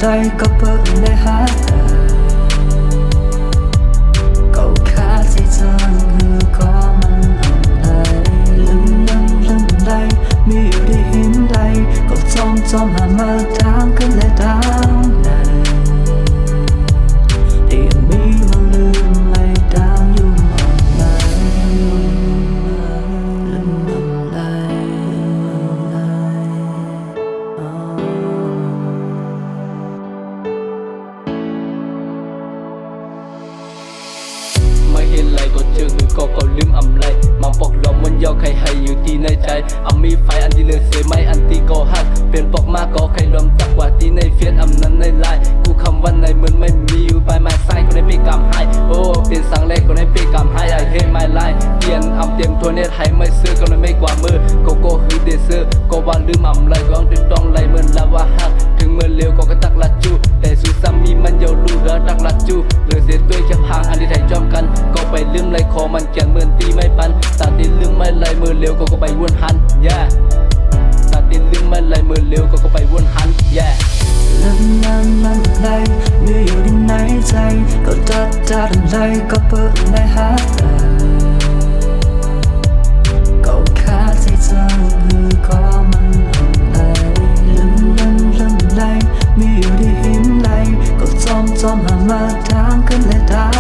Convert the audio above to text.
đây có bơ lấy hát cậu khá dễ dàng hư có mình lại lưng đây mi yêu đi hiến đây cậu trong hà mơ tháng cứ lệ tháng này thì mi vẫn lưng lại đang yêu mong lại lưng lạiไม่เห็นไรก็เจอคือก็ลืมอำไรมองปอกหลอกมันยาวใครให้อยู่ที่ในใจมีไฟอันที่เลือเสียไม่อันที่ก็หักเป็นปอกมากก็ใครรวมตักว่าที่ในเฟียนนั้นในไลน์กูคำวันในเหมือนไม่มีอยู่ไปมาไซก็ได้ปีกำให้โอ้เป็นสังเล็กก็ได้ปีกำให้ไอเฮไม่ไลน์เปลี่ยนเตรียมตัวเน็ตให้ไม่ซื้อก็เลยไม่กว่ามือก็ฮือเดซื้อก็ว่าลืมไรก็ต้องไรเหมือนละว่าหักถึงเมื่อเร็วก็ตักละจูแต่สุดซ้ำมีมันยาวรู้แล้วตักละจูเหลือเสียตัวแค่ห่างอันที่ไทยจอมกันก็ไปลืมไรคอมันเขียนเหมือนตีไม่ปันตาตีลืมไม่ไรมือเร็วก็ไปวนหันตาตีลืมไม่ไรมือเร็วก็ไปวนหันlần đây mi yêu đi nấyใจcậu ta đây có bơ lấy hát cậu khá dễ dàng hư có mình lại lần đây mi yêu đi hiến đây cậu trong hà mơ tháng cứ lệ tháng